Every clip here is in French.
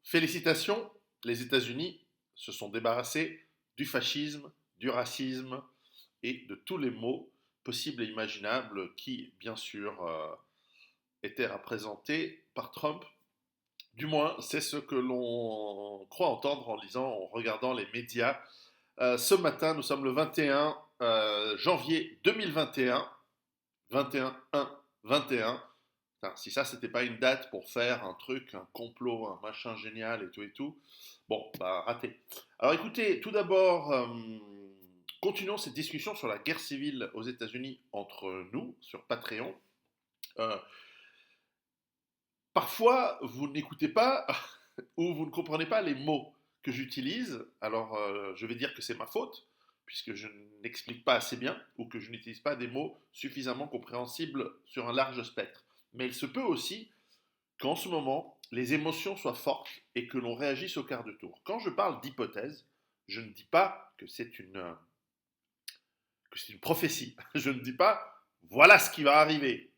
Félicitations, les États-Unis se sont débarrassés du fascisme, du racisme et de tous les maux possibles et imaginables qui, bien sûr, étaient représentés par Trump. Du moins, c'est ce que l'on croit entendre en lisant, en regardant les médias. Ce matin, nous sommes le 21 janvier 2021, 21-1, 21. Putain, si ça, c'était pas une date pour faire un truc, un complot, un machin génial et tout, bon, bah, raté. Alors écoutez, tout d'abord, continuons cette discussion sur la guerre civile aux États-Unis entre nous, sur Patreon. Euh, Parfois, vous n'écoutez pas ou vous ne comprenez pas les mots que j'utilise. Alors, je vais dire que c'est ma faute, puisque je n'explique pas assez bien ou que je n'utilise pas des mots suffisamment compréhensibles sur un large spectre. Mais il se peut aussi qu'en ce moment, les émotions soient fortes et que l'on réagisse au quart de tour. Quand je parle d'hypothèse, je ne dis pas que c'est une prophétie. Je ne dis pas voilà ce qui va arriver.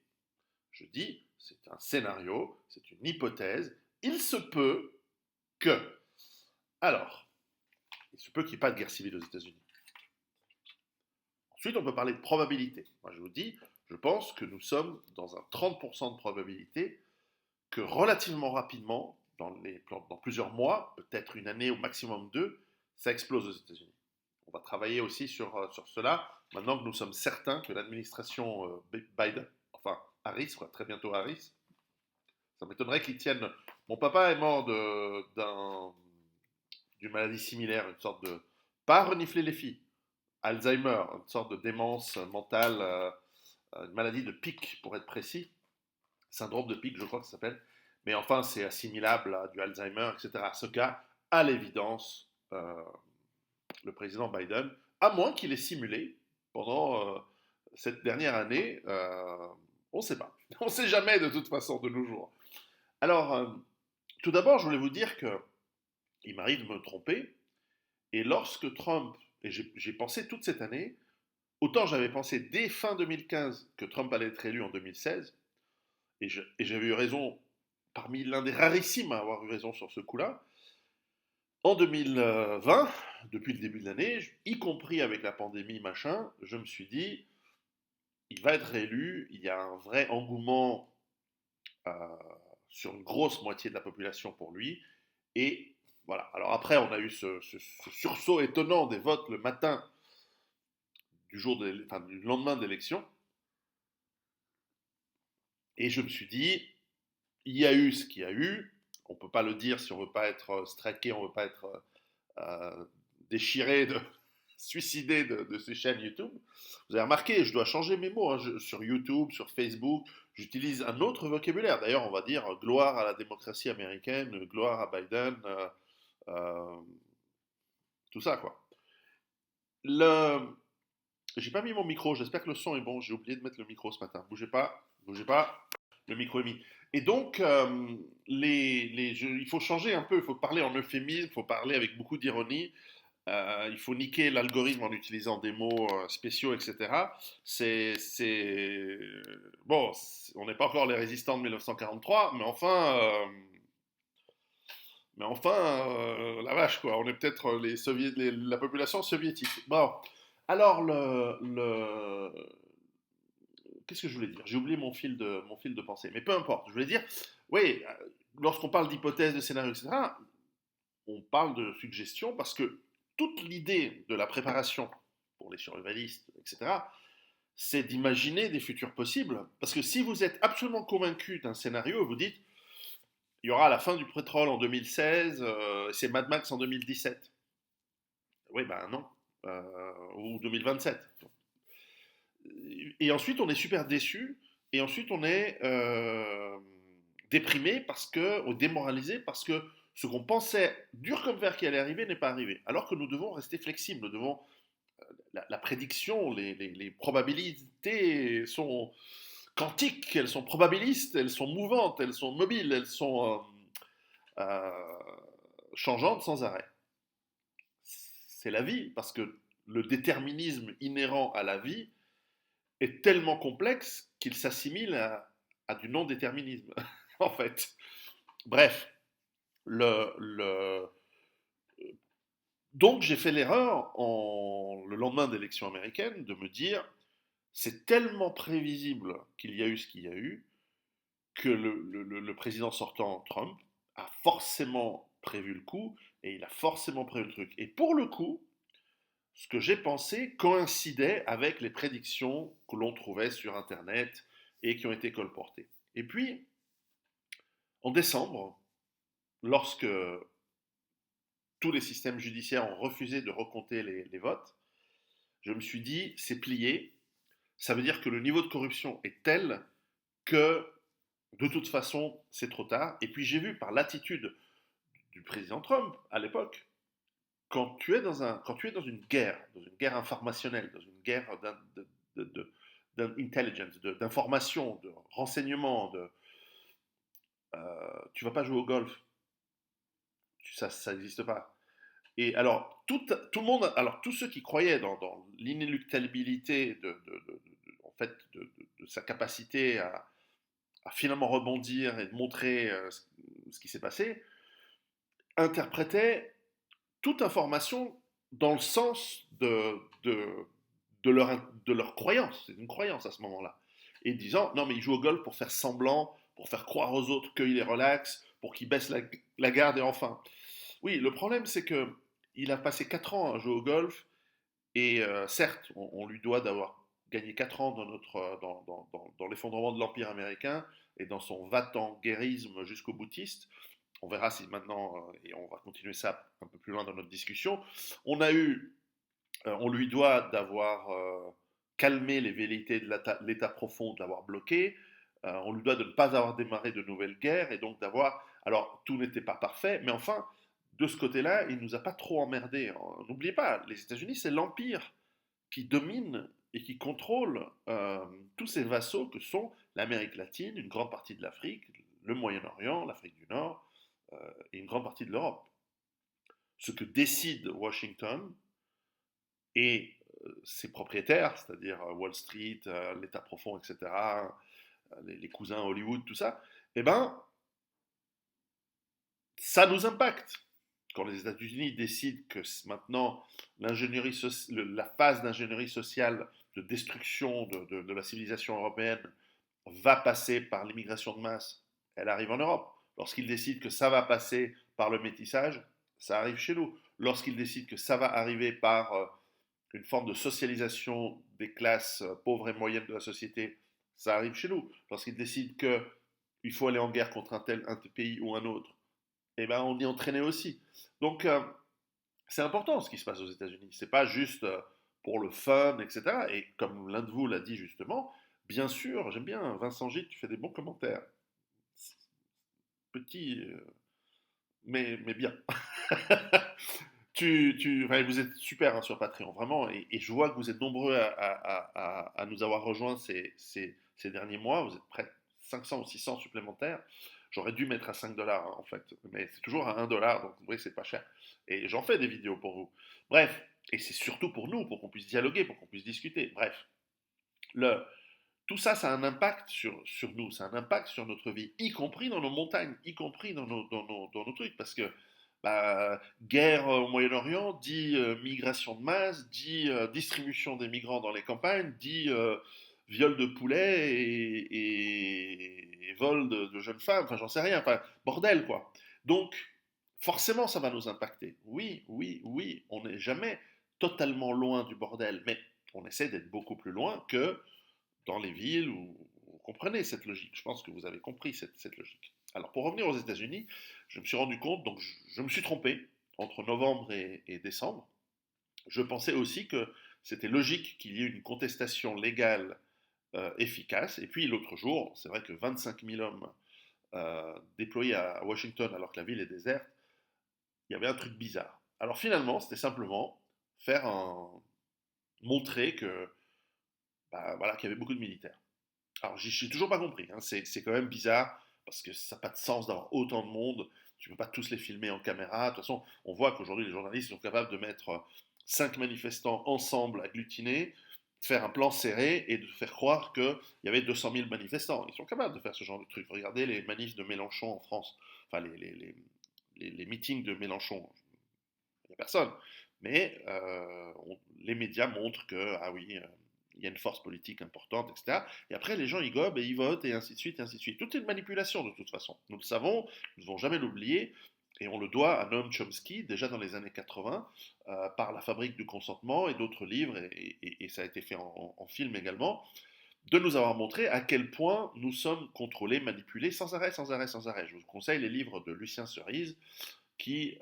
Je dis c'est un scénario, c'est une hypothèse. Il se peut que. Alors, il se peut qu'il n'y ait pas de guerre civile aux États-Unis. Ensuite, on peut parler de probabilité. Moi, je vous dis, je pense que nous sommes dans un 30% de probabilité que relativement rapidement, dans plusieurs mois, peut-être une année au maximum deux, ça explose aux États-Unis. On va travailler aussi sur cela, maintenant que nous sommes certains que l'administration Biden, enfin Harris, quoi, très bientôt Harris, ça m'étonnerait qu'ils tiennent. Mon papa est mort d'une maladie similaire, une sorte de. Pas renifler les filles, Alzheimer, une sorte de démence mentale, une maladie de Pic pour être précis, syndrome de Pic, je crois que ça s'appelle. Mais enfin, c'est assimilable à du Alzheimer, etc. Ce cas, à l'évidence, le président Biden, à moins qu'il ait simulé pendant cette dernière année, on ne sait pas. On ne sait jamais de toute façon de nos jours. Alors, tout d'abord, je voulais vous dire que il m'arrive de me tromper. Et lorsque Trump, et j'ai pensé toute cette année, autant j'avais pensé dès fin 2015 que Trump allait être élu en 2016, et j'avais eu raison parmi l'un des rarissimes à avoir eu raison sur ce coup-là. En 2020, depuis le début de l'année, y compris avec la pandémie, machin, je me suis dit, il va être réélu, il y a un vrai engouement euh, sur une grosse moitié de la population pour lui, et voilà. Alors après, on a eu ce sursaut étonnant des votes le matin du lendemain de l'élection, et je me suis dit, il y a eu ce qu'il y a eu, on ne peut pas le dire si on ne veut pas être straqué, on ne veut pas être euh, déchiré, suicidé de ces chaînes YouTube. Vous avez remarqué, je dois changer mes mots hein, sur YouTube, sur Facebook. J'utilise un autre vocabulaire. D'ailleurs, on va dire gloire à la démocratie américaine, gloire à Biden, euh, tout ça quoi. Le... J'ai pas mis mon micro. J'espère que le son est bon. J'ai oublié de mettre le micro ce matin. Bougez pas, bougez pas. Le micro est mis. Et donc, il faut changer un peu. Il faut parler en euphémisme. Il faut parler avec beaucoup d'ironie. Il faut niquer l'algorithme en utilisant des mots spéciaux, etc. Bon, on n'est pas encore les résistants de 1943, mais enfin, la vache, quoi. On est peut-être la population soviétique. Bon, alors, qu'est-ce que je voulais dire? J'ai oublié mon fil de pensée, mais peu importe. Je voulais dire, oui, lorsqu'on parle d'hypothèses, de scénarios, etc., on parle de suggestion parce que toute l'idée de la préparation pour les survivalistes, etc., c'est d'imaginer des futurs possibles. Parce que si vous êtes absolument convaincu d'un scénario, vous dites, il y aura la fin du pétrole en 2016, c'est Mad Max en 2017. Oui, ben non. Ou 2027. Et ensuite, on est super déçu. Et ensuite, on est déprimé ou démoralisé parce que ce qu'on pensait dur comme fer qui allait arriver n'est pas arrivé. Alors que nous devons rester flexibles. Nous devons, la prédiction, les probabilités sont quantiques, elles sont probabilistes, elles sont mouvantes, elles sont mobiles, elles sont euh, changeantes sans arrêt. C'est la vie, parce que le déterminisme inhérent à la vie est tellement complexe qu'il s'assimile à du non-déterminisme, en fait. Bref, Le... Donc j'ai fait l'erreur, le lendemain d'élection américaine, de me dire, c'est tellement prévisible qu'il y a eu ce qu'il y a eu, que le président sortant, Trump, a forcément prévu le coup, et il a forcément prévu le truc. Et pour le coup, ce que j'ai pensé coïncidait avec les prédictions que l'on trouvait sur Internet et qui ont été colportées. Et puis, en décembre, lorsque tous les systèmes judiciaires ont refusé de recompter les votes, je me suis dit, c'est plié, ça veut dire que le niveau de corruption est tel que de toute façon, c'est trop tard. Et puis j'ai vu par l'attitude du président Trump à l'époque, quand tu es dans une guerre informationnelle, dans une guerre d'intelligence, d'information, de renseignement, tu vas pas jouer au golf, ça n'existe pas. Et alors tout le monde, alors tous ceux qui croyaient dans l'inéluctabilité en fait, de sa capacité à finalement rebondir et de montrer ce qui s'est passé, interprétaient toute information dans le sens de leur croyance. C'est une croyance à ce moment-là. Et disant, non mais il joue au golf pour faire semblant, pour faire croire aux autres qu'il est relax, pour qu'il baisse la garde et enfin. Oui, le problème c'est que il a passé 4 ans à jouer au golf et certes, on lui doit d'avoir gagné 4 ans dans l'effondrement de l'Empire américain et dans son va-t-en guérisme jusqu'au boutiste. On verra si maintenant, et on va continuer ça un peu plus loin dans notre discussion, on lui doit d'avoir calmé les velléités de l'État profond, de l'avoir bloqué. On lui doit de ne pas avoir démarré de nouvelles guerres et donc d'avoir. Alors, tout n'était pas parfait, mais enfin, de ce côté-là, il ne nous a pas trop emmerdés. N'oubliez pas, les États-Unis, c'est l'Empire qui domine et qui contrôle tous ces vassaux que sont l'Amérique latine, une grande partie de l'Afrique, le Moyen-Orient, l'Afrique du Nord et une grande partie de l'Europe. Ce que décide Washington et ses propriétaires, c'est-à-dire Wall Street, l'État profond, etc., les cousins Hollywood, tout ça, eh ben, ça nous impacte. Quand les États-Unis décident que maintenant la phase d'ingénierie sociale de destruction de la civilisation européenne va passer par l'immigration de masse, elle arrive en Europe. Lorsqu'ils décident que ça va passer par le métissage, ça arrive chez nous. Lorsqu'ils décident que ça va arriver par une forme de socialisation des classes pauvres et moyennes de la société, ça arrive chez nous. Lorsqu'ils décident qu'il faut aller en guerre contre un pays ou un autre, eh ben on y est entraîné aussi. Donc c'est important ce qui se passe aux États-Unis. C'est pas juste pour le fun, etc. Et comme l'un de vous l'a dit justement, bien sûr, j'aime bien Vincent Gilles, tu fais des bons commentaires. Petit, mais bien. Enfin, vous êtes super hein, sur Patreon, vraiment, et je vois que vous êtes nombreux à nous avoir rejoints ces derniers mois. Vous êtes près de 500 ou 600 supplémentaires. J'aurais dû mettre à 5 dollars hein, en fait, mais c'est toujours à 1 dollar, donc vous voyez, c'est pas cher. Et j'en fais des vidéos pour vous. Bref, et c'est surtout pour nous, pour qu'on puisse dialoguer, pour qu'on puisse discuter. Bref, le, tout ça, ça a un impact sur nous, ça a un impact sur notre vie, y compris dans nos montagnes, y compris dans nos trucs, parce que guerre au Moyen-Orient dit migration de masse, dit distribution des migrants dans les campagnes, dit viol de poulets et vol de jeunes femmes, enfin j'en sais rien, enfin bordel quoi. Donc forcément ça va nous impacter. Oui, oui, oui, on n'est jamais totalement loin du bordel, mais on essaie d'être beaucoup plus loin que dans les villes où vous comprenez cette logique. Je pense que vous avez compris cette logique. Alors pour revenir aux États-Unis, je me suis rendu compte, donc je me suis trompé entre novembre et décembre. Je pensais aussi que c'était logique qu'il y ait une contestation légale efficace. Et puis l'autre jour, c'est vrai que 25 000 hommes déployés à Washington alors que la ville est déserte, il y avait un truc bizarre. Alors finalement, c'était simplement montrer que voilà, qu'il y avait beaucoup de militaires. Alors, j'ai toujours pas compris. Hein. C'est quand même bizarre parce que ça n'a pas de sens d'avoir autant de monde. Tu ne peux pas tous les filmer en caméra. De toute façon, on voit qu'aujourd'hui, les journalistes sont capables de mettre 5 manifestants ensemble, agglutinés, de faire un plan serré et de faire croire qu'il y avait 200 000 manifestants. Ils sont capables de faire ce genre de truc. Regardez les manifs de Mélenchon en France. Enfin, les meetings de Mélenchon, il n'y a personne. Mais les médias montrent que, ah oui, il y a une force politique importante, etc. Et après, les gens, ils gobent et ils votent, et ainsi de suite, et ainsi de suite. Tout est une manipulation, de toute façon. Nous le savons, nous ne devons jamais l'oublier, et on le doit à Noam Chomsky, déjà dans les années 80, par La Fabrique du consentement et d'autres livres, et ça a été fait en film également, de nous avoir montré à quel point nous sommes contrôlés, manipulés, sans arrêt, sans arrêt, sans arrêt. Je vous conseille les livres de Lucien Cerise, qui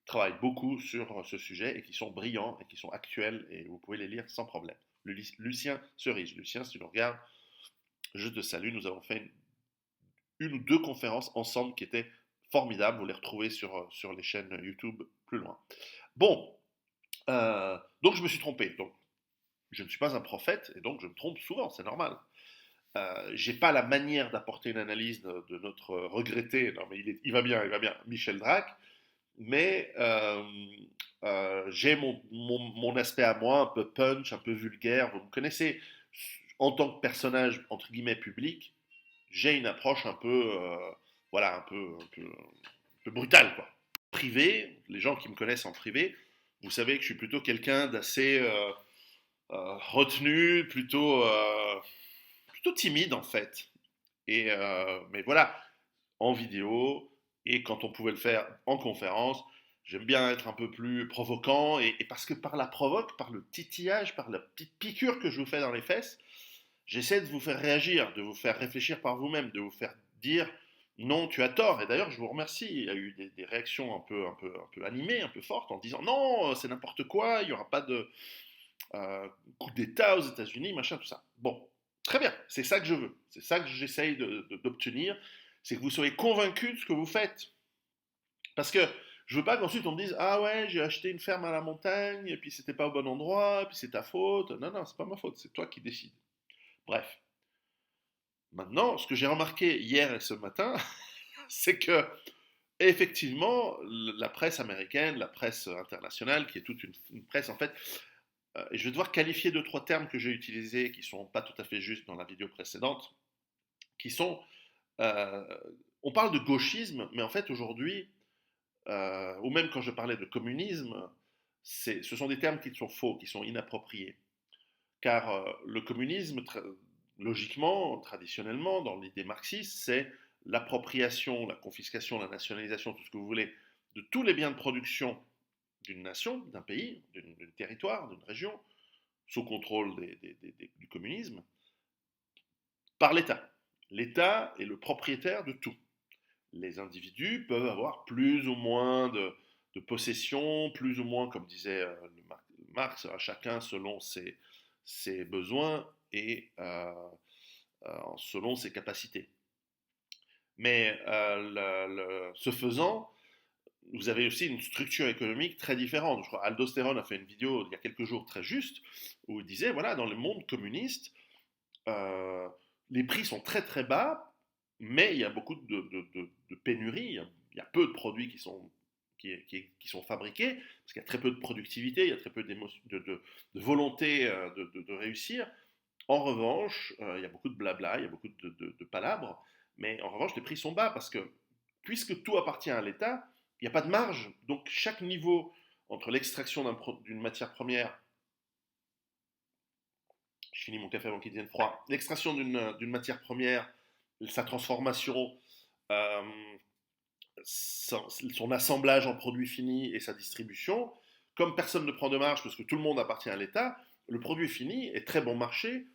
travaillent beaucoup sur ce sujet et qui sont brillants et qui sont actuels et vous pouvez les lire sans problème. Lucien Cerise. Lucien, si tu le regardes, je te salue. Nous avons fait une ou deux conférences ensemble qui étaient formidables. Vous les retrouvez sur les chaînes YouTube plus loin. Bon, donc je me suis trompé. Donc, je ne suis pas un prophète et donc je me trompe souvent, c'est normal. J'ai pas la manière d'apporter une analyse de notre regretté, non mais il va bien, Michel Drac, mais j'ai mon aspect à moi, un peu punch, un peu vulgaire. Vous me connaissez, en tant que personnage, entre guillemets, public, j'ai une approche un peu, voilà, un peu brutale, quoi. Privé, les gens qui me connaissent en privé, vous savez que je suis plutôt quelqu'un d'assez retenu, plutôt timide, en fait. Mais voilà, en vidéo et quand on pouvait le faire en conférence. J'aime bien être un peu plus provoquant et parce que par la provoque, par le titillage, par la petite piqûre que je vous fais dans les fesses, j'essaie de vous faire réagir, de vous faire réfléchir par vous-même, de vous faire dire non, tu as tort. Et d'ailleurs, je vous remercie. Il y a eu des réactions un peu animées, un peu fortes en disant non, c'est n'importe quoi, il n'y aura pas de coup d'État aux États-Unis, machin, tout ça. Bon, très bien, c'est ça que je veux. C'est ça que j'essaye d'obtenir. C'est que vous soyez convaincus de ce que vous faites. Parce que je veux pas qu'ensuite on me dise ah ouais, j'ai acheté une ferme à la montagne, et puis c'était pas au bon endroit, et puis c'est ta faute. Non, non, c'est pas ma faute, c'est toi qui décides. Bref. Maintenant, ce que j'ai remarqué hier et ce matin, c'est que effectivement, la presse américaine, la presse internationale, qui est toute une presse en fait, et je vais devoir qualifier deux, trois termes que j'ai utilisés qui sont pas tout à fait justes dans la vidéo précédente, qui sont, euh, on parle de gauchisme, mais en fait aujourd'hui, ou même quand je parlais de communisme, ce sont des termes qui sont faux, qui sont inappropriés. Car le communisme, logiquement, traditionnellement, dans l'idée marxiste, c'est l'appropriation, la confiscation, la nationalisation, tout ce que vous voulez, de tous les biens de production d'une nation, d'un pays, d'un territoire, d'une région, sous contrôle du communisme, par l'État. L'État est le propriétaire de tout. Les individus peuvent avoir plus ou moins de possessions, plus ou moins, comme disait Marx, à chacun selon ses besoins et selon ses capacités. Mais ce faisant, vous avez aussi une structure économique très différente. Je crois Aldosteron a fait une vidéo il y a quelques jours très juste où il disait voilà, dans le monde communiste, euh, les prix sont très très bas, mais il y a beaucoup de pénuries. Il y a peu de produits qui sont fabriqués, parce qu'il y a très peu de productivité, il y a très peu de volonté de réussir. En revanche, il y a beaucoup de blabla, il y a beaucoup de palabres, mais en revanche, les prix sont bas parce que puisque tout appartient à l'État, il n'y a pas de marge. Donc chaque niveau entre l'extraction d'une matière première, je finis mon café avant qu'il devienne froid, l'extraction d'une matière première, sa transformation, euh, son assemblage en produit fini et sa distribution, comme personne ne prend de marge parce que tout le monde appartient à l'État, le produit fini est très bon marché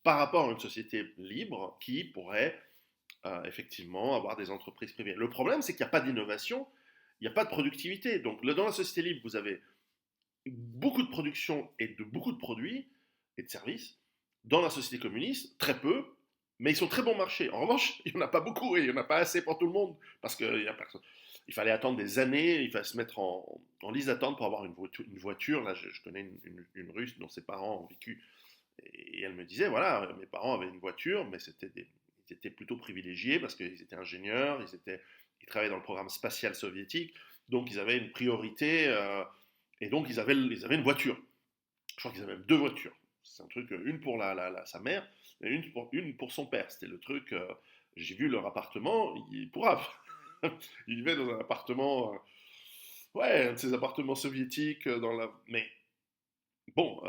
par rapport à une société libre qui pourrait effectivement avoir des entreprises privées. Le problème, c'est qu'il n'y a pas d'innovation, il n'y a pas de productivité. Donc dans la société libre, vous avez beaucoup de production et de beaucoup de produits et de services. Dans la société communiste, très peu, mais ils sont très bon marché. En revanche, il n'y en a pas beaucoup et il n'y en a pas assez pour tout le monde parce qu'il y a personne. Il fallait attendre des années, il fallait se mettre en liste d'attente pour avoir une voiture. Là, je connais une Russe dont ses parents ont vécu et elle me disait voilà, mes parents avaient une voiture, mais ils étaient plutôt privilégiés parce qu'ils étaient ingénieurs, ils travaillaient dans le programme spatial soviétique, donc ils avaient une priorité et donc ils avaient une voiture. Je crois qu'ils avaient même deux voitures. C'est un truc, une pour sa mère et une pour son père. C'était le truc. J'ai vu leur appartement, il pourra. Il vivait dans un appartement, ouais, un de ces appartements soviétiques Mais bon,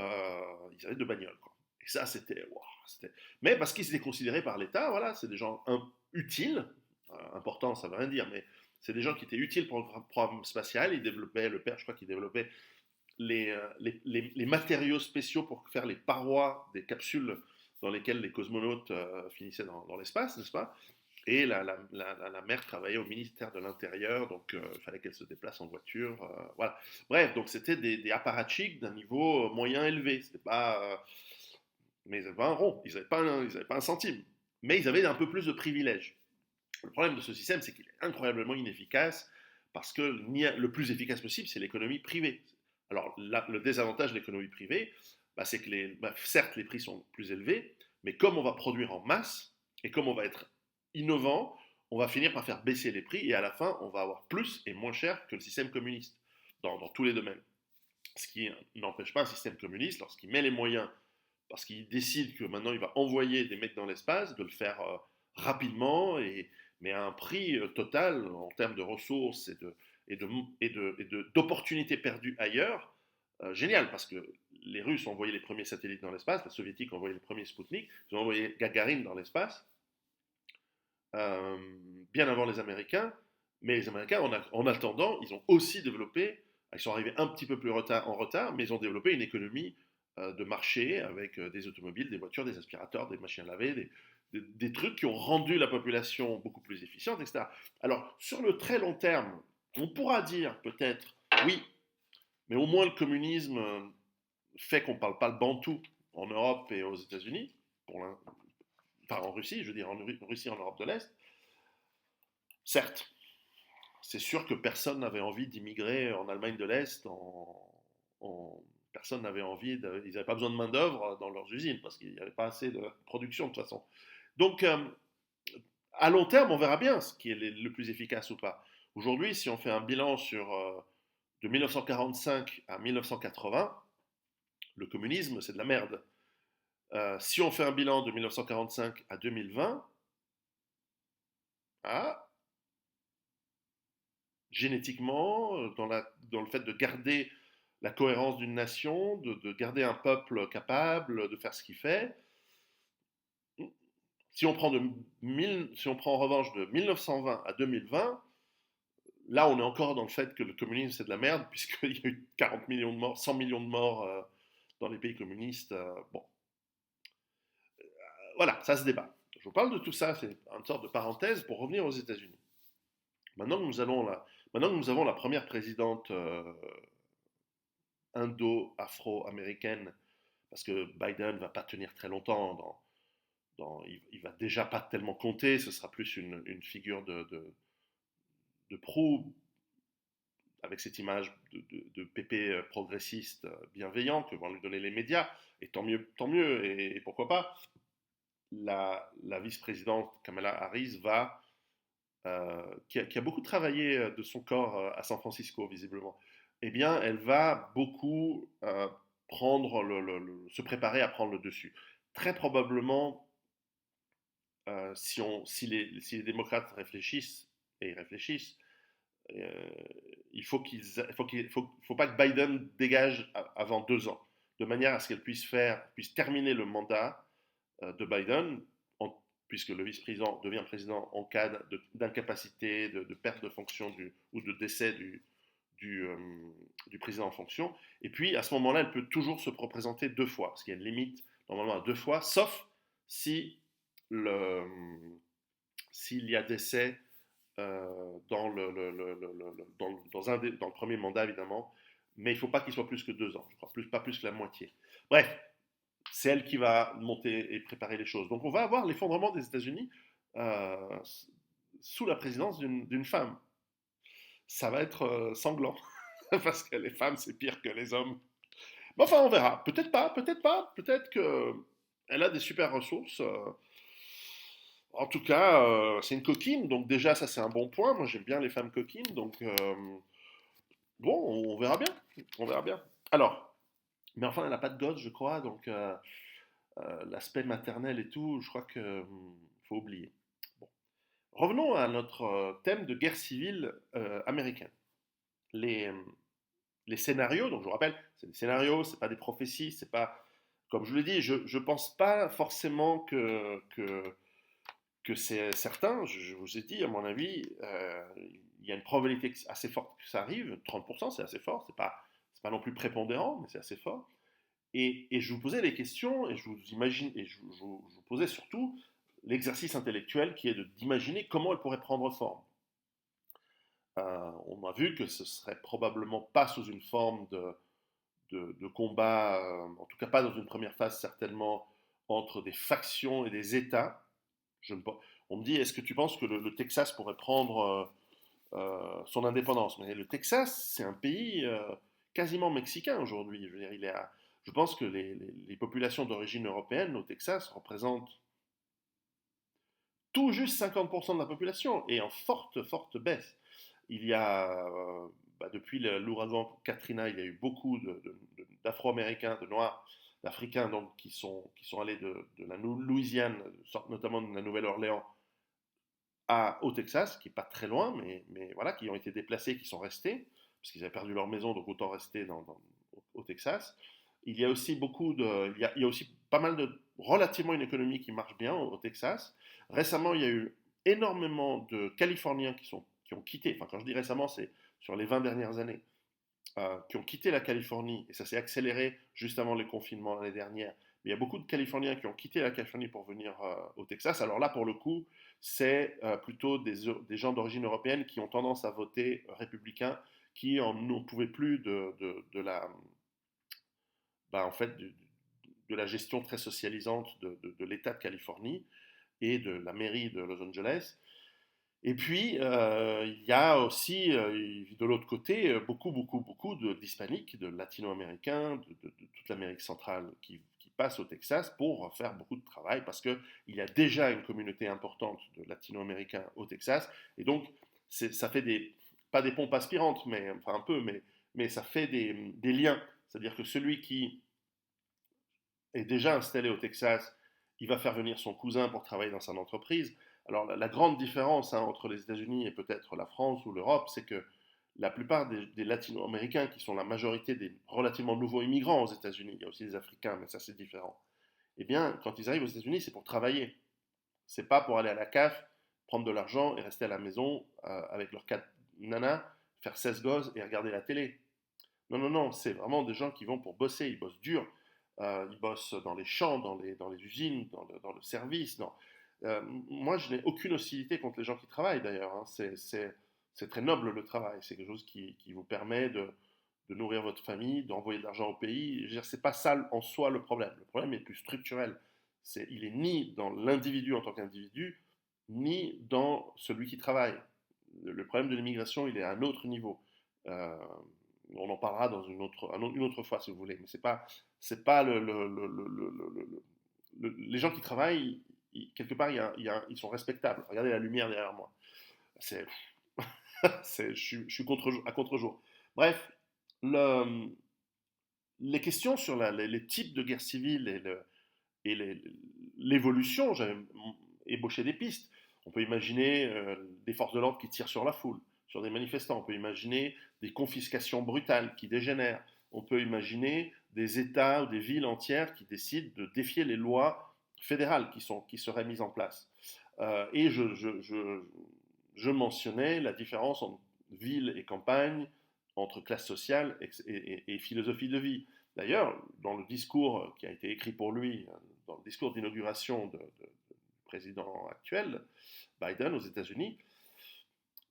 ils avaient deux bagnoles, quoi. Et ça, c'était, waouh, Mais parce qu'ils étaient considérés par l'État, voilà, c'est des gens utiles. Important, ça veut rien dire, mais c'est des gens qui étaient utiles pour le programme spatial. Ils développaient, le père, je crois qu'il développait les matériaux spéciaux pour faire les parois des capsules dans lesquelles les cosmonautes finissaient dans l'espace, n'est-ce pas? Et la mère travaillait au ministère de l'Intérieur, donc il fallait qu'elle se déplace en voiture. Voilà. Bref, donc c'était des apparatchiks d'un niveau moyen élevé. C'était pas, mais ils n'avaient pas un rond, ils n'avaient pas un centime. Mais ils avaient un peu plus de privilèges. Le problème de ce système, c'est qu'il est incroyablement inefficace parce que le plus efficace possible, c'est l'économie privée. Alors, le désavantage de l'économie privée, bah, c'est que certes, les prix sont plus élevés, mais comme on va produire en masse et comme on va être innovant, on va finir par faire baisser les prix et à la fin, on va avoir plus et moins cher que le système communiste dans tous les domaines. Ce qui n'empêche pas un système communiste, lorsqu'il met les moyens, parce qu'il décide que maintenant il va envoyer des mecs dans l'espace, de le faire rapidement, mais à un prix total en termes de ressources d'opportunités perdues ailleurs. Génial, parce que les Russes ont envoyé les premiers satellites dans l'espace, les Soviétiques ont envoyé les premiers Spoutnik, ils ont envoyé Gagarine dans l'espace, euh, bien avant les Américains, mais les Américains, en attendant, ils ont aussi développé, ils sont arrivés un petit peu plus en retard, mais ils ont développé une économie de marché avec des automobiles, des voitures, des aspirateurs, des machines à laver, des trucs qui ont rendu la population beaucoup plus efficiente, etc. Alors, sur le très long terme, on pourra dire peut-être, oui, mais au moins le communisme fait qu'on ne parle pas le bantou en Europe et aux États-Unis, enfin en Russie, je veux dire en Russie, en Europe de l'Est. Certes, c'est sûr que personne n'avait envie d'immigrer en Allemagne de l'Est, personne n'avait envie, ils n'avaient pas besoin de main-d'œuvre dans leurs usines parce qu'il n'y avait pas assez de production de toute façon. Donc, à long terme, on verra bien ce qui est le plus efficace ou pas. Aujourd'hui, si on fait un bilan de 1945 à 1980, le communisme, c'est de la merde. Si on fait un bilan de 1945 à 2020, ah, génétiquement, dans le fait de garder la cohérence d'une nation, de garder un peuple capable de faire ce qu'il fait. Si on prend en revanche de 1920 à 2020, là on est encore dans le fait que le communisme c'est de la merde, puisqu'il y a eu 40 millions de morts, 100 millions de morts dans les pays communistes. Bon, voilà, ça se débat. Je vous parle de tout ça, c'est une sorte de parenthèse pour revenir aux États-Unis. Maintenant que nous avons la première présidente indo-afro-américaine, parce que Biden ne va pas tenir très longtemps, il va déjà pas tellement compter, ce sera plus une figure de proue, avec cette image de pépé progressiste bienveillant que vont lui donner les médias, et tant mieux, et pourquoi pas. La vice-présidente Kamala Harris qui a beaucoup travaillé de son corps à San Francisco, visiblement, eh bien, elle va beaucoup se préparer à prendre le dessus. Très probablement, si les démocrates réfléchissent, et ils réfléchissent, euh, faut pas que Biden dégage avant 2 ans, de manière à ce qu'elle puisse terminer le mandat de Biden, puisque le vice-président devient président en cas d'incapacité, de perte de fonction ou de décès du président en fonction. Et puis, à ce moment-là, elle peut toujours se représenter 2 fois, parce qu'il y a une limite normalement à 2 fois, sauf si s'il y a décès dans le premier mandat, évidemment, mais il ne faut pas qu'il soit plus que 2 ans, je crois, pas plus que la moitié. Bref, c'est elle qui va monter et préparer les choses. Donc on va avoir l'effondrement des États-Unis euh, sous la présidence d'une femme. Ça va être sanglant, parce que les femmes, c'est pire que les hommes. Mais enfin, on verra. Peut-être pas, peut-être pas. Peut-être qu'elle a des super ressources. En tout cas, c'est une coquine, donc déjà, ça, c'est un bon point. Moi, j'aime bien les femmes coquines, donc bon, on verra bien. On verra bien. Alors, mais enfin, elle n'a pas de gosse, je crois, donc l'aspect maternel et tout, je crois que faut oublier. Bon, Revenons à notre thème de guerre civile américaine. Les, les scénarios, donc je vous rappelle, c'est des scénarios, c'est pas des prophéties, c'est pas, comme je l'ai dit, je ne pense pas forcément que c'est certain. Je vous ai dit, à mon avis, il y a une probabilité assez forte que ça arrive. 30%, c'est assez fort, c'est pas non plus prépondérant, mais c'est assez fort. Et je vous posais les questions, et je vous imagine, et je vous posais surtout l'exercice intellectuel qui est d'imaginer comment elle pourrait prendre forme. On a vu que ce serait probablement pas sous une forme de combat, en tout cas pas dans une première phase certainement, entre des factions et des États. Je ne, on me dit, est-ce que tu penses que le Texas pourrait prendre son indépendance? Mais le Texas, c'est un pays quasiment mexicain aujourd'hui. Je veux dire, je pense que les populations d'origine européenne au Texas représentent tout juste 50% de la population et en forte, forte baisse. Il y a, depuis l'ouragan Katrina, il y a eu beaucoup d'Afro-Américains, de Noirs, d'Africains donc, qui sont allés de la Louisiane, notamment de la Nouvelle-Orléans, au Texas, qui n'est pas très loin, mais voilà, qui ont été déplacés, qui sont restés, parce qu'ils avaient perdu leur maison, donc autant rester au Texas. Il y a aussi il y a aussi pas mal de, relativement une économie qui marche bien au Texas. Récemment, il y a eu énormément de Californiens qui ont quitté, enfin quand je dis récemment, c'est sur les 20 dernières années, qui ont quitté la Californie, et ça s'est accéléré juste avant les confinements l'année dernière. Mais il y a beaucoup de Californiens qui ont quitté la Californie pour venir au Texas. Alors là, pour le coup, c'est plutôt des gens d'origine européenne qui ont tendance à voter républicain, qui n'en pouvaient plus de la, en fait, de la gestion très socialisante de l'État de Californie et de la mairie de Los Angeles. Et puis, il y a aussi, de l'autre côté, beaucoup, beaucoup, beaucoup d'hispaniques, de latino-américains, de toute l'Amérique centrale qui passent au Texas pour faire beaucoup de travail parce qu'il y a déjà une communauté importante de latino-américains au Texas. Et donc, ça fait pas des pompes aspirantes, mais, enfin un peu, mais ça fait des liens. C'est-à-dire que celui qui est déjà installé au Texas, il va faire venir son cousin pour travailler dans son entreprise. Alors la grande différence entre les États-Unis et peut-être la France ou l'Europe, c'est que la plupart des latino-américains, qui sont la majorité des relativement nouveaux immigrants aux États-Unis, il y a aussi des Africains, mais ça c'est différent, eh bien, quand ils arrivent aux États-Unis, c'est pour travailler. C'est pas pour aller à la CAF, prendre de l'argent et rester à la maison avec leurs 4 nanas, faire 16 gosses et regarder la télé. Non, non, non, c'est vraiment des gens qui vont pour bosser, ils bossent dur, ils bossent dans les champs, dans les usines, dans le service. Moi, je n'ai aucune hostilité contre les gens qui travaillent d'ailleurs, hein. C'est très noble le travail, c'est quelque chose qui vous permet de nourrir votre famille, d'envoyer de l'argent au pays. Je veux dire, c'est pas ça en soi le problème. Le problème est plus structurel. Il est ni dans l'individu en tant qu'individu, ni dans celui qui travaille. Le problème de l'immigration, il est à un autre niveau. Euh, on en parlera dans une autre fois si vous voulez, mais c'est pas les gens qui travaillent, quelque part, ils sont respectables. Regardez la lumière derrière moi. C'est, je suis à contre-jour. Bref, le, les questions sur les types de guerre civile et l'évolution, j'avais ébauché des pistes. On peut imaginer des forces de l'ordre qui tirent sur la foule, sur des manifestants. On peut imaginer des confiscations brutales qui dégénèrent. On peut imaginer des États ou des villes entières qui décident de défier les lois fédérales qui seraient mises en place. Et je mentionnais la différence entre ville et campagne, entre classe sociale et philosophie de vie. D'ailleurs, dans le discours qui a été écrit pour lui, dans le discours d'inauguration du président actuel, Biden aux États-Unis,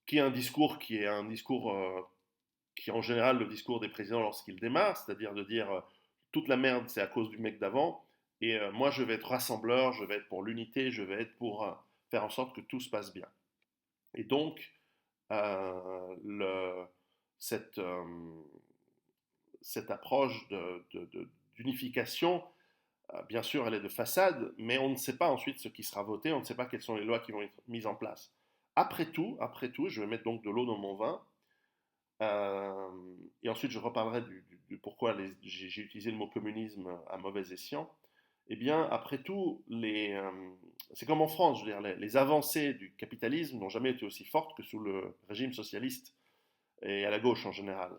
qui est un discours qui est en général le discours des présidents lorsqu'ils démarrent, c'est-à-dire de dire toute la merde c'est à cause du mec d'avant, et moi je vais être rassembleur, je vais être pour l'unité, je vais être pour faire en sorte que tout se passe bien. Et donc, euh, le, cette, euh, cette approche d'unification, bien sûr, elle est de façade, mais on ne sait pas ensuite ce qui sera voté, on ne sait pas quelles sont les lois qui vont être mises en place. Après tout, je vais mettre donc de l'eau dans mon vin, et ensuite je reparlerai du pourquoi j'ai utilisé le mot communisme à mauvais escient. Eh bien, après tout, c'est comme en France, je veux dire, les avancées du capitalisme n'ont jamais été aussi fortes que sous le régime socialiste et à la gauche en général.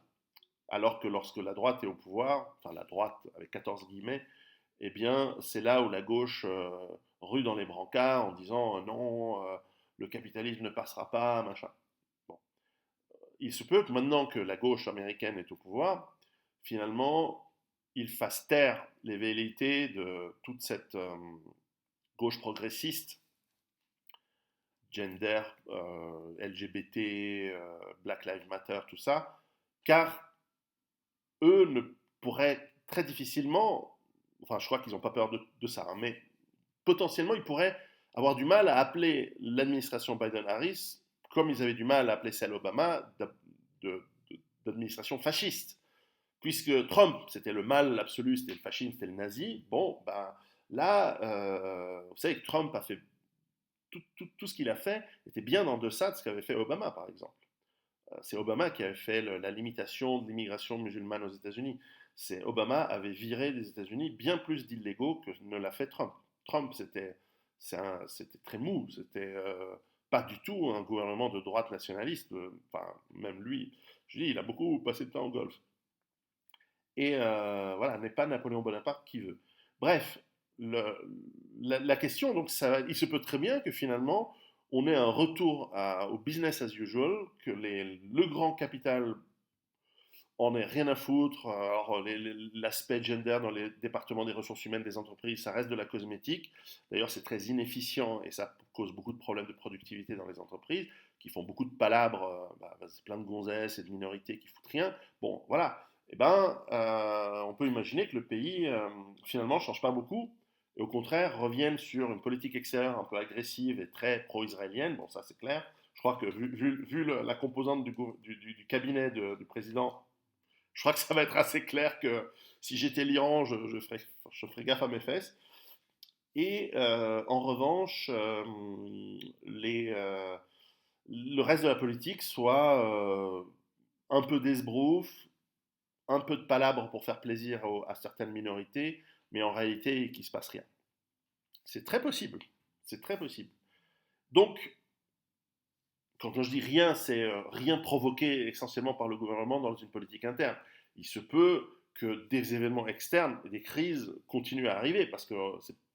Alors que lorsque la droite est au pouvoir, enfin la droite avec 14 guillemets, eh bien c'est là où la gauche rue dans les brancards en disant non, le capitalisme ne passera pas, machin. Bon. Il se peut que maintenant que la gauche américaine est au pouvoir, finalement, il fasse taire les velléités de toute cette gauche progressiste, gender, LGBT, Black Lives Matter, tout ça, car eux ne pourraient très difficilement, enfin je crois qu'ils n'ont pas peur de ça, hein, mais potentiellement ils pourraient avoir du mal à appeler l'administration Biden-Harris comme ils avaient du mal à appeler celle Obama d'administration fasciste. Puisque Trump, c'était le mal absolu, c'était le fascisme, c'était le nazi, bon, ben là, vous savez que Trump a fait tout ce qu'il a fait était bien en deçà de ce qu'avait fait Obama, par exemple. C'est Obama qui avait fait la limitation de l'immigration musulmane aux États-Unis. C'est Obama avait viré des États-Unis bien plus d'illégaux que ne l'a fait Trump. Trump, c'était très mou, c'était pas du tout un gouvernement de droite nationaliste. Enfin, même lui, je dis, il a beaucoup passé de temps au golf. Et voilà, n'est pas Napoléon Bonaparte qui veut. Bref, le, la question, donc, il se peut très bien que finalement, on ait un retour au business as usual, que le grand capital en ait rien à foutre. Alors, l'aspect gender dans les départements des ressources humaines des entreprises, ça reste de la cosmétique. D'ailleurs, c'est très inefficient et ça cause beaucoup de problèmes de productivité dans les entreprises, qui font beaucoup de palabres, c'est plein de gonzesses et de minorités qui foutent rien. Bon, voilà. Eh ben, on peut imaginer que le pays, finalement, ne change pas beaucoup et au contraire revienne sur une politique extérieure un peu agressive et très pro-israélienne. Bon, ça c'est clair. Je crois que vu la composante du cabinet du président, je crois que ça va être assez clair que si j'étais l'Iran, je ferais gaffe à mes fesses. Et en revanche, le reste de la politique soit un peu d'esbrouf, un peu de palabre pour faire plaisir à certaines minorités, mais en réalité, qu'il ne se passe rien. C'est très possible. C'est très possible. Donc, quand je dis rien, c'est rien provoqué essentiellement par le gouvernement dans une politique interne. Il se peut que des événements externes et des crises continuent à arriver parce que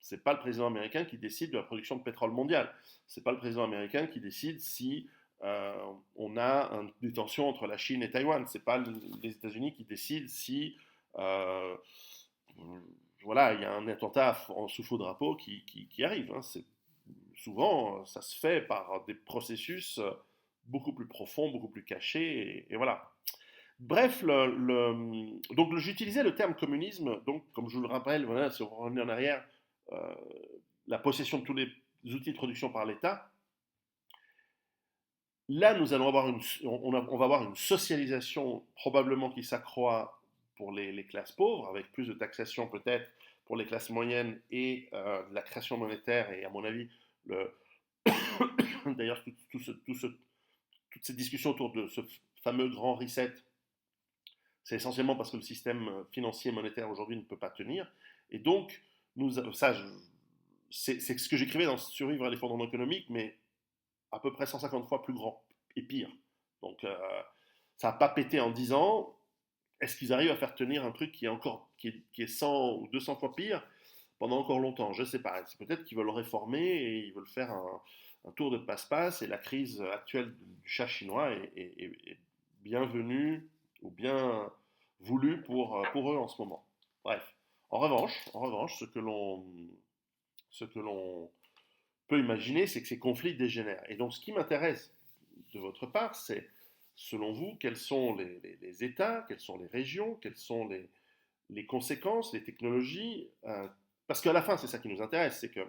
c'est pas le président américain qui décide de la production de pétrole mondial. C'est pas le président américain qui décide si euh, on a des tensions entre la Chine et Taïwan. C'est pas les États-Unis qui décident si euh, voilà, il y a un attentat en sous faux drapeau qui arrive. Hein. Souvent, ça se fait par des processus beaucoup plus profonds, beaucoup plus cachés, et voilà. Bref, donc j'utilisais le terme communisme, donc comme je vous le rappelle, voilà, si on revient en arrière, euh, la possession de tous les outils de production par l'État. Là, nous allons avoir on va avoir une socialisation probablement qui s'accroît pour les classes pauvres, avec plus de taxation peut-être pour les classes moyennes et de la création monétaire, et à mon avis, le, d'ailleurs, toutes ces discussions autour de ce fameux grand reset, c'est essentiellement parce que le système financier et monétaire aujourd'hui ne peut pas tenir. Et donc, c'est ce que j'écrivais dans Survivre à l'effondrement économique, mais à peu près 150 fois plus grand et pire. Donc, ça n'a pas pété en 10 ans. Est-ce qu'ils arrivent à faire tenir un truc qui est 100 ou 200 fois pire pendant encore longtemps? Je ne sais pas. C'est peut-être qu'ils veulent réformer et ils veulent faire un tour de passe-passe, et la crise actuelle du chat chinois est bienvenue ou bien voulue pour eux en ce moment. Bref. En revanche, ce que l'on peut imaginer, c'est que ces conflits dégénèrent. Et donc, ce qui m'intéresse de votre part, c'est, selon vous, quels sont les États, quelles sont les régions, quelles sont les conséquences, les technologies, parce qu'à la fin, c'est ça qui nous intéresse, c'est que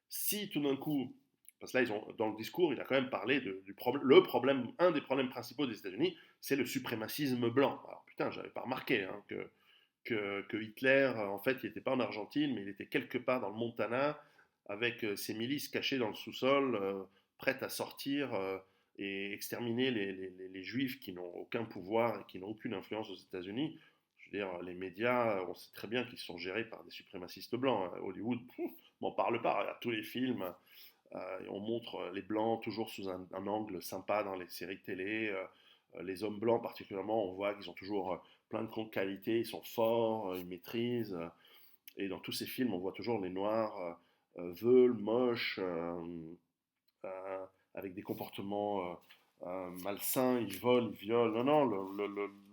si tout d'un coup, parce que là, dans le discours, il a quand même parlé du problème, un des problèmes principaux des États-Unis, c'est le suprémacisme blanc. Alors putain, j'avais pas remarqué hein, que Hitler, en fait, il n'était pas en Argentine, mais il était quelque part dans le Montana, avec ses milices cachées dans le sous-sol, prêtes à sortir et exterminer les juifs qui n'ont aucun pouvoir et qui n'ont aucune influence aux États-Unis. Je veux dire, les médias, on sait très bien qu'ils sont gérés par des suprémacistes blancs. Hein. Hollywood, m'en parle pas. Regarde tous les films, et on montre les blancs toujours sous un angle sympa dans les séries télé. Les hommes blancs particulièrement, on voit qu'ils ont toujours plein de qualités, ils sont forts, ils maîtrisent. Et dans tous ces films, on voit toujours les noirs veulent, moches, avec des comportements malsains, ils volent, ils violent. Non, non,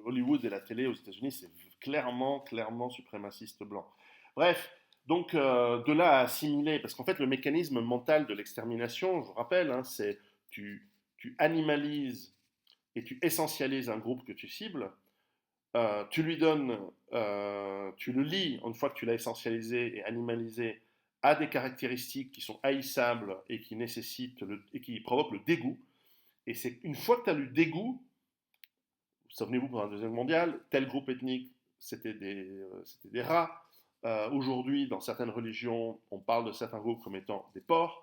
Hollywood et la télé aux États-Unis, c'est clairement, clairement suprémaciste blanc. Bref, donc de là à assimiler, parce qu'en fait, le mécanisme mental de l'extermination, je vous rappelle, hein, c'est tu animalises et tu essentialises un groupe que tu cibles, tu lui donnes, tu le lis, une fois que tu l'as essentialisé et animalisé, à des caractéristiques qui sont haïssables et qui nécessitent et qui provoquent le dégoût. Et c'est une fois que tu as le dégoût, souvenez-vous pendant la Deuxième Guerre mondiale, tel groupe ethnique, c'était des rats. Aujourd'hui, dans certaines religions, on parle de certains groupes comme étant des porcs.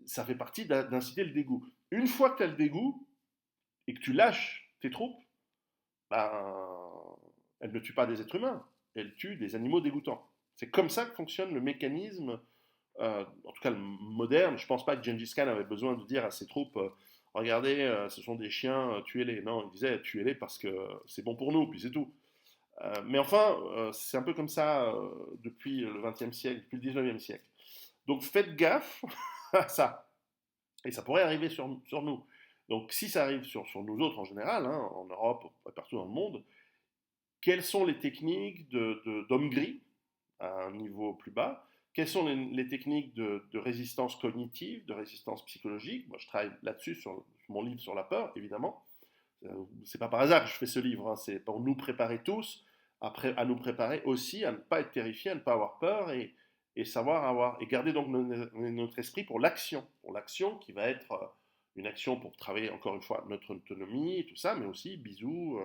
Ça fait partie d'inciter le dégoût. Une fois que tu as le dégoût et que tu lâches tes troupes, ben, elle ne tue pas des êtres humains, elle tue des animaux dégoûtants. C'est comme ça que fonctionne le mécanisme, en tout cas le moderne. Je ne pense pas que Gengis Khan avait besoin de dire à ses troupes regardez, ce sont des chiens, tuez-les. Non, il disait tuez-les parce que c'est bon pour nous, puis c'est tout. Mais enfin, c'est un peu comme ça depuis le XXe siècle, depuis le XIXe siècle. Donc faites gaffe à ça. Et ça pourrait arriver sur nous. Donc si ça arrive sur nous autres en général, hein, en Europe, partout dans le monde, quelles sont les techniques d'homme gris à un niveau plus bas? Quelles sont les techniques de résistance cognitive, de résistance psychologique? Moi, je travaille là-dessus sur mon livre sur la peur, évidemment. C'est pas par hasard que je fais ce livre, hein, c'est pour nous préparer tous, à nous préparer aussi à ne pas être terrifiés, à ne pas avoir peur et savoir et garder donc notre esprit pour l'action qui va être une action pour travailler encore une fois notre autonomie et tout ça, mais aussi bisous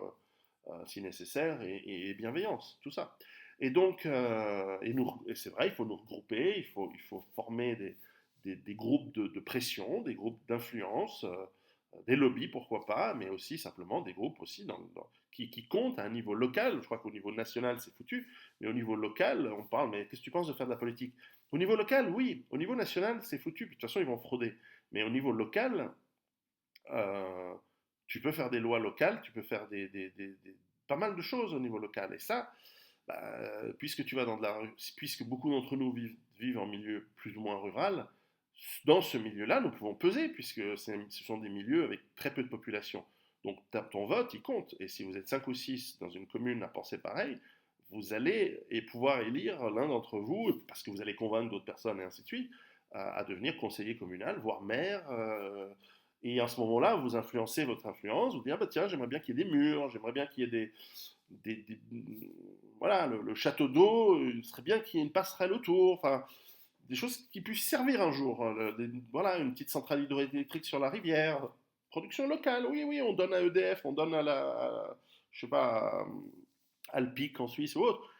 si nécessaire et bienveillance, tout ça. Et donc, et c'est vrai, il faut nous regrouper, il faut former des groupes de pression, des groupes d'influence, des lobbies, pourquoi pas, mais aussi simplement des groupes aussi qui comptent à un niveau local. Je crois qu'au niveau national, c'est foutu, mais au niveau local, on parle, mais qu'est-ce que tu penses de faire de la politique? Au niveau local, oui. Au niveau national, c'est foutu, puis de toute façon, ils vont frauder. Mais au niveau local, euh, tu peux faire des lois locales, tu peux faire pas mal de choses au niveau local. Et ça, bah, puisque tu vas puisque beaucoup d'entre nous vivent en milieu plus ou moins rural, dans ce milieu-là, nous pouvons peser, puisque ce sont des milieux avec très peu de population. Donc ton vote, il compte. Et si vous êtes 5 ou 6 dans une commune à penser pareil, vous allez pouvoir élire l'un d'entre vous, parce que vous allez convaincre d'autres personnes et ainsi de suite, à devenir conseiller communal, voire maire. Et à ce moment-là, vous influencez votre influence, vous dites, ah bah tiens, j'aimerais bien qu'il y ait des murs, j'aimerais bien qu'il y ait des, voilà, le château d'eau, il serait bien qu'il y ait une passerelle autour, enfin, des choses qui puissent servir un jour. Voilà, une petite centrale hydroélectrique sur la rivière, production locale, oui, oui, on donne à EDF, on donne je sais pas, à Alpic en Suisse ou autre.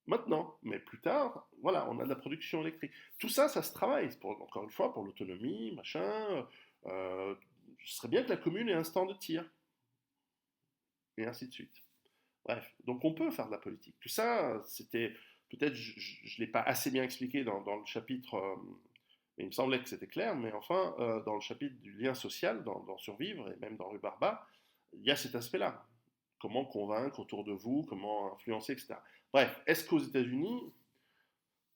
Maintenant, mais plus tard, voilà, on a de la production électrique. Tout ça, ça se travaille, encore une fois, pour l'autonomie, machin. Ce serait bien que la commune ait un stand de tir, et ainsi de suite. Bref, donc on peut faire de la politique. Tout ça, c'était peut-être je ne l'ai pas assez bien expliqué dans le chapitre, mais il me semblait que c'était clair, mais enfin, dans le chapitre du lien social, dans Survivre, et même dans Rue Barba, il y a cet aspect-là. Comment convaincre autour de vous, comment influencer, etc. Bref, est-ce qu'aux États-Unis,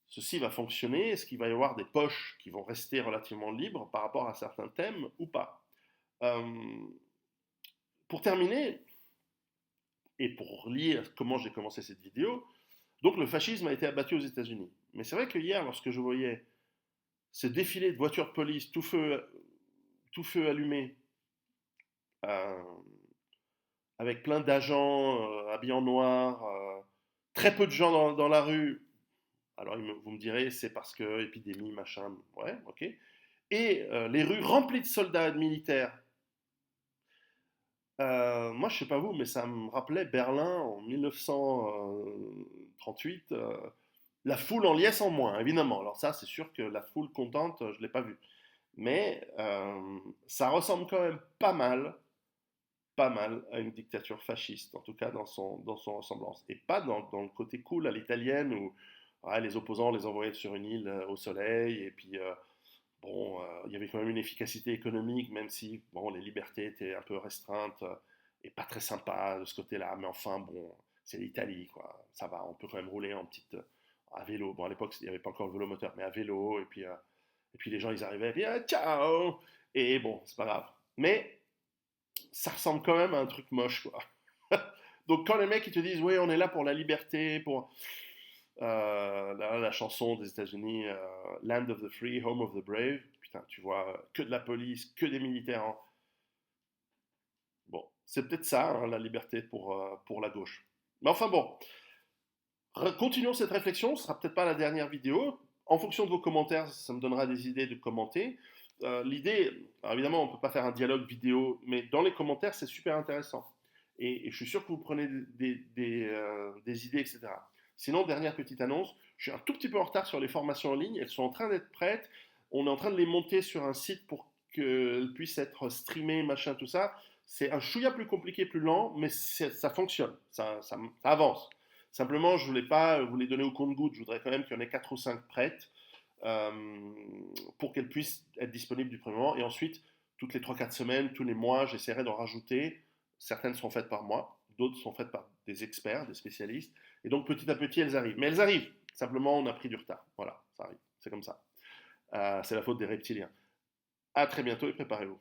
ceci va fonctionner? Est-ce qu'il va y avoir des poches qui vont rester relativement libres par rapport à certains thèmes ou pas? Euh, pour terminer, et pour lire comment j'ai commencé cette vidéo, donc le fascisme a été abattu aux États-Unis. Mais c'est vrai que hier, lorsque je voyais ce défilé de voitures de police, tout feu allumé, euh, avec plein d'agents habillés en noir, très peu de gens dans la rue, alors vous me direz, c'est parce que épidémie, machin, ouais, ok. Et les rues remplies de soldats et de militaires. Moi, je sais pas vous, mais ça me rappelait Berlin en 1938. La foule en liesse en moins, évidemment. Alors ça, c'est sûr que la foule contente, je ne l'ai pas vue. Mais ça ressemble quand même pas mal à une dictature fasciste, en tout cas dans son ressemblance. Et pas dans le côté cool à l'italienne ouais, les opposants, on les envoyait sur une île au soleil, et puis bon, il y avait quand même une efficacité économique, même si bon, les libertés étaient un peu restreintes et pas très sympa de ce côté-là. Mais enfin, bon, c'est l'Italie, quoi. Ça va, on peut quand même rouler en petite, à vélo. Bon, à l'époque, il n'y avait pas encore le vélomoteur, mais à vélo. Et puis les gens, ils arrivaient, et puis ciao! Et bon, c'est pas grave. Mais ça ressemble quand même à un truc moche, quoi. Donc quand les mecs ils te disent oui on est là pour la liberté, pour la chanson des États-Unis Land of the Free, Home of the Brave, putain tu vois que de la police, que des militaires. Hein. Bon, c'est peut-être ça hein, la liberté pour la gauche. Mais enfin bon, continuons cette réflexion, ce sera peut-être pas la dernière vidéo. En fonction de vos commentaires, ça me donnera des idées de commenter. L'idée, alors évidemment, on ne peut pas faire un dialogue vidéo, mais dans les commentaires, c'est super intéressant. Et je suis sûr que vous prenez des idées, etc. Sinon, dernière petite annonce, je suis un tout petit peu en retard sur les formations en ligne. Elles sont en train d'être prêtes. On est en train de les monter sur un site pour qu'elles puissent être streamées, machin, tout ça. C'est un chouïa plus compliqué, plus lent, mais ça fonctionne, ça avance. Simplement, je ne voulais pas vous les donner au compte-gouttes. Je voudrais quand même qu'il y en ait 4 ou 5 prêtes euh, pour qu'elles puissent être disponibles du premier moment. Et ensuite, toutes les 3 4 semaines, tous les mois, j'essaierai d'en rajouter. Certaines sont faites par moi, d'autres sont faites par des experts, des spécialistes. Et donc, petit à petit, elles arrivent. Mais elles arrivent. Simplement, on a pris du retard. Voilà, ça arrive. C'est comme ça. C'est la faute des reptiliens. À très bientôt et préparez-vous.